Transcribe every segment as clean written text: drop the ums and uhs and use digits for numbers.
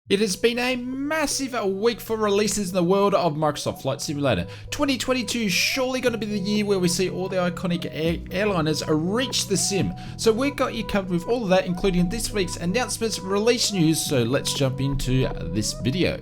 It has been a massive week for releases in the world of Microsoft Flight Simulator. 2022 is surely going to be the year where we see all the iconic airliners reach the sim. So we've got you covered with all of that, including this week's announcements, release news. So let's jump into this video.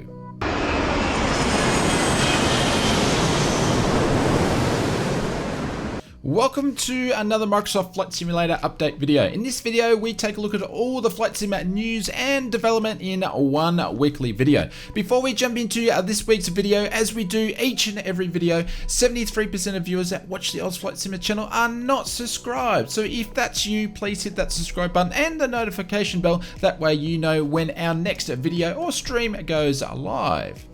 Welcome to another Microsoft Flight Simulator update video. In this video, we take a look at all the Flight Sim news and development in one weekly video. Before we jump into this week's video, as we do each and every video, 73% of viewers that watch the Oz Flight Simulator channel are not subscribed. So if that's you, please hit that subscribe button and the notification bell. That way you know when our next video or stream goes live.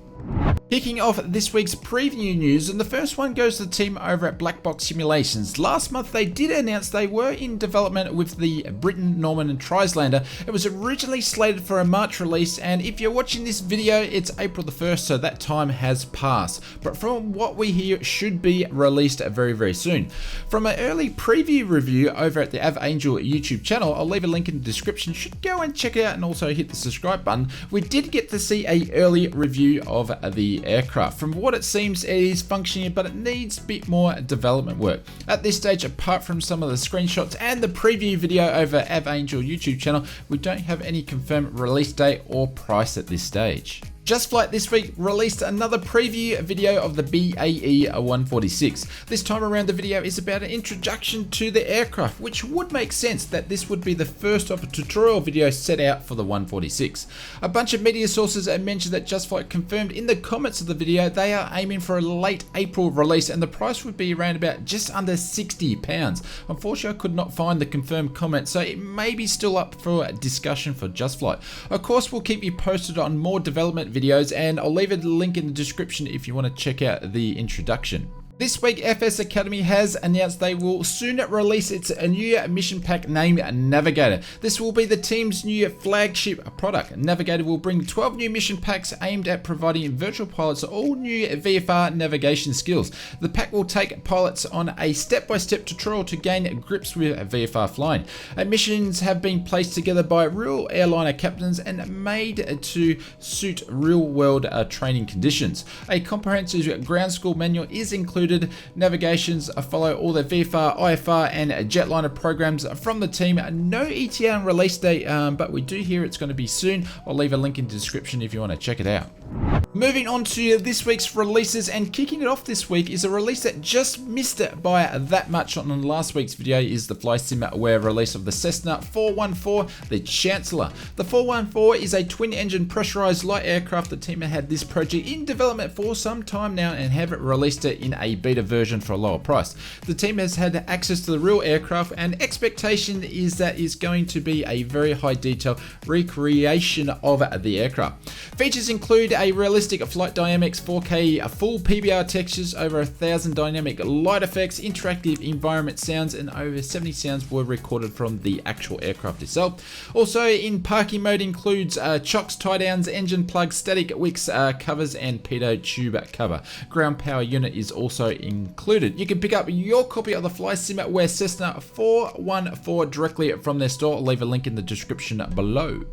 Kicking off this week's preview news, and the first one goes to the team over at Black Box Simulations. Last month they did announce they were in development with the Britten, Norman and Trislander. It was originally slated for a March release, and if you're watching this video, it's April the 1st, so that time has passed. But from what we hear, it should be released very soon. From an early preview review over at the AvAngel YouTube channel, I'll leave a link in the description, should go and check it out and also hit the subscribe button. We did get to see an early review of the aircraft. From what it seems, it is functioning, but it needs a bit more development work. At this stage, apart from some of the screenshots and the preview video over AvAngel YouTube channel, we don't have any confirmed release date or price at this stage. Just Flight this week released another preview video of the BAE 146. This time around, the video is about an introduction to the aircraft, which would make sense that this would be the first of a tutorial video set out for the 146. A bunch of media sources mentioned that Just Flight confirmed in the comments of the video they are aiming for a late April release, and the price would be around about just under £60. Unfortunately, I could not find the confirmed comment, so it may be still up for discussion for Just Flight. Of course, we'll keep you posted on more development videos, and I'll leave a link in the description if you want to check out the introduction. This week, FS Academy has announced they will soon release its new mission pack named Navigator. This will be the team's new flagship product. Navigator will bring 12 new mission packs aimed at providing virtual pilots all new VFR navigation skills. The pack will take pilots on a step-by-step tutorial to gain grips with VFR flying. Missions have been placed together by real airliner captains and made to suit real-world training conditions. A comprehensive ground school manual is included. Navigations follow all the VFR, IFR and jetliner programs from the team. No ETA and release date, but we do hear it's going to be soon. I'll leave a link in the description if you want to check it out. Moving on to this week's releases, and kicking it off this week is a release that just missed it by that much on last week's video, is the FlySimAware release of the Cessna 414, the Chancellor. The 414 is a twin-engine pressurized light aircraft. The team had this project in development for some time now and have released it in a beta version for a lower price. The team has had access to the real aircraft, and expectation is that it's going to be a very high detail recreation of the aircraft. Features include a realistic flight dynamics 4K full PBR textures, over 1,000 dynamic light effects, interactive environment sounds, and over 70 sounds were recorded from the actual aircraft itself. Also in parking mode includes chocks, tie downs, engine plugs, static wicks covers, and pitot tube cover. Ground power unit is also included. You can pick up your copy of the FlySimAware Cessna 414 directly from their store. I'll leave a link in the description below.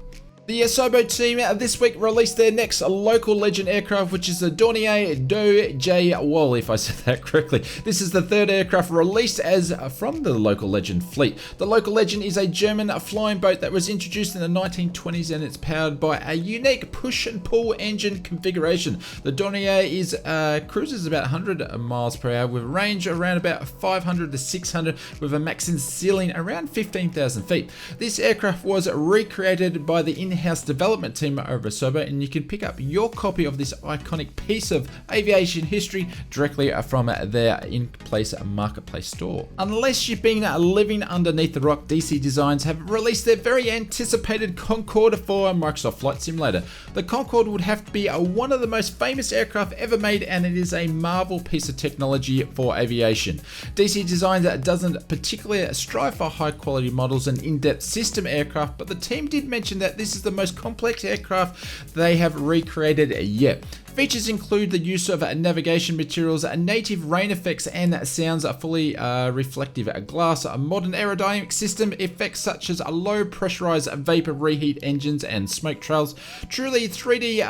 The Asobo team this week released their next local legend aircraft, which is the Dornier Do J Wall, if I said that correctly. This is the third aircraft released as from the local legend fleet. The local legend is a German flying boat that was introduced in the 1920s, and it's powered by a unique push and pull engine configuration. The Dornier cruises about 100 miles per hour with a range around about 500 to 600 with a maximum ceiling around 15,000 feet. This aircraft was recreated by the in-house development team over Asobo, and you can pick up your copy of this iconic piece of aviation history directly from their in-place marketplace store. Unless you've been living underneath the rock, DC Designs have released their very anticipated Concorde for Microsoft Flight Simulator. The Concorde would have to be one of the most famous aircraft ever made, and it is a marvel piece of technology for aviation. DC Designs doesn't particularly strive for high quality models and in-depth system aircraft, but the team did mention that this is the most complex aircraft they have recreated yet. Features include the use of navigation materials, native rain effects and sounds, fully reflective glass, a modern aerodynamic system, effects such as low pressurized vapor reheat engines and smoke trails, truly 3D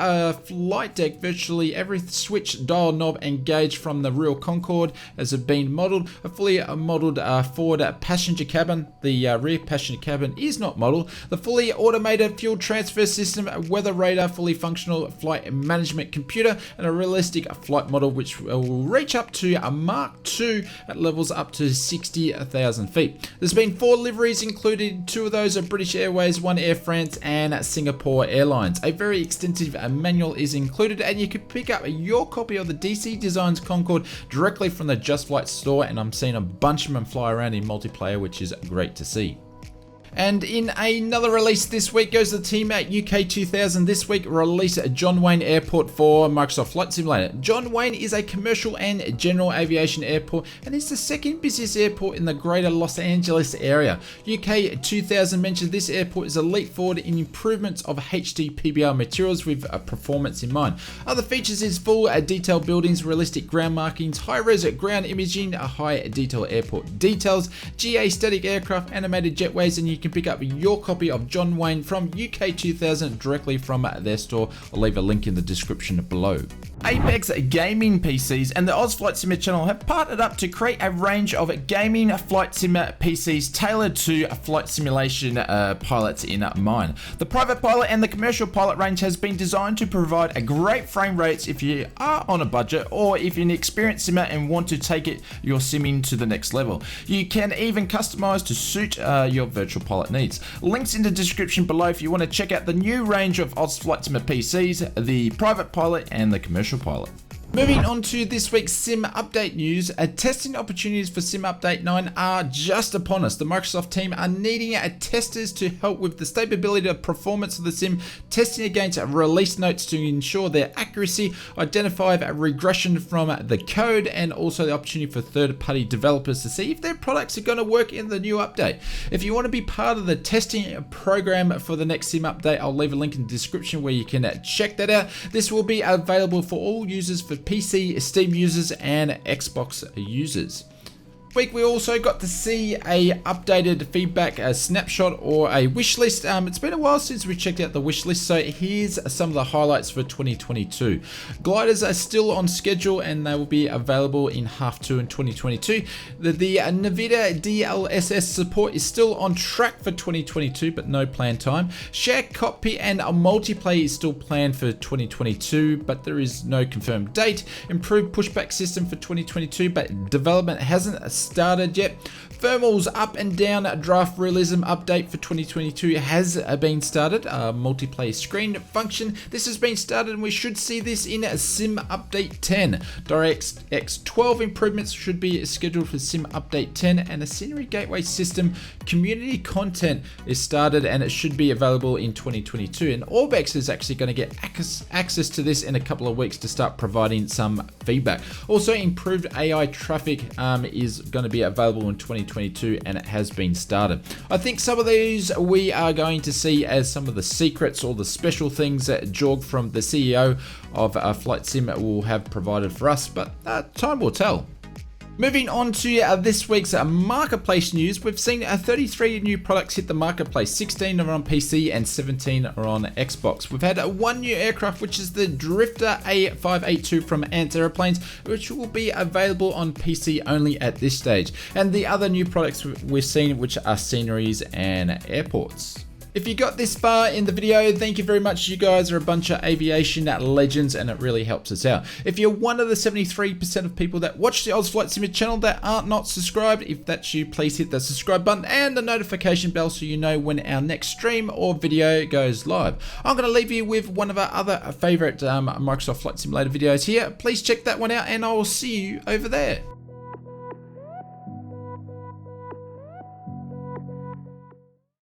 flight deck, virtually every switch, dial, knob and gauge from the real Concorde as have been modelled, a fully modelled forward passenger cabin, the rear passenger cabin is not modelled, the fully automated fuel transfer system, weather radar, fully functional flight management computer and a realistic flight model which will reach up to a Mark II at levels up to 60,000 feet. There's been 4 liveries included, 2 of those are British Airways, 1 Air France and Singapore Airlines. A very extensive manual is included and you can pick up your copy of the DC Designs Concorde directly from the Just Flight store, and I'm seeing a bunch of them fly around in multiplayer, which is great to see. And in another release this week goes the team at UK 2000. This week released John Wayne Airport for Microsoft Flight Simulator. John Wayne is a commercial and general aviation airport and is the second busiest airport in the greater Los Angeles area. UK 2000 mentioned this airport is a leap forward in improvements of HD PBR materials with performance in mind. Other features is full detailed buildings, realistic ground markings, high-res ground imaging, high detail airport details, GA static aircraft, animated jetways, and you can pick up your copy of John Wayne from UK 2000 directly from their store. I'll leave a link in the description below. Apex Gaming PCs and the Oz Flight Sim channel have partnered up to create a range of gaming flight sim PCs tailored to flight simulation pilots in mind. The private pilot and the commercial pilot range has been designed to provide a great frame rates if you are on a budget or if you're an experienced simmer and want to take your simming to the next level. You can even customize to suit your virtual pilot needs. Links in the description below if you want to check out the new range of Oz Flight Sim PCs, the private pilot and the commercial pilot. Moving on to this week's Sim Update news, testing opportunities for Sim Update 9 are just upon us. The Microsoft team are needing testers to help with the stability of performance of the sim, testing against release notes to ensure their accuracy, identify regression from the code, and also the opportunity for third-party developers to see if their products are going to work in the new update. If you want to be part of the testing program for the next Sim Update, I'll leave a link in the description where you can check that out. This will be available for all users, for PC, Steam users and Xbox users. Week we also got to see a updated feedback, a snapshot or a wish list. It's been a while since we checked out the wish list, so here's some of the highlights for 2022. Gliders are still on schedule and they will be available in H2 in 2022. The NVIDIA DLSS support is still on track for 2022 but no planned time. Share cockpit and multiplayer is still planned for 2022 but there is no confirmed date. Improved pushback system for 2022 but development hasn't started yet. Thermal's up and down draft realism update for 2022 has been started. Multiplayer screen function. This has been started and we should see this in Sim Update 10. DirectX 12 improvements should be scheduled for Sim Update 10 and a scenery gateway system community content is started and it should be available in 2022. And Orbex is actually going to get access to this in a couple of weeks to start providing some feedback. Also improved AI traffic is going to be available in 2022 and it has been started. I think some of these we are going to see as some of the secrets or the special things that Jorg from the CEO of Flight Sim will have provided for us, but time will tell. Moving on to this week's marketplace news, we've seen 33 new products hit the marketplace. 16 are on PC and 17 are on Xbox. We've had one new aircraft, which is the Drifter A582 from Ants Aeroplanes, which will be available on PC only at this stage. And the other new products we've seen, which are sceneries and airports. If you got this far in the video, thank you very much. You guys are a bunch of aviation legends and it really helps us out. If you're one of the 73% of people that watch the Oz Flight Sim channel that aren't not subscribed, if that's you, please hit the subscribe button and the notification bell so you know when our next stream or video goes live. I'm going to leave you with one of our other favorite Microsoft Flight Simulator videos here. Please check that one out and I will see you over there.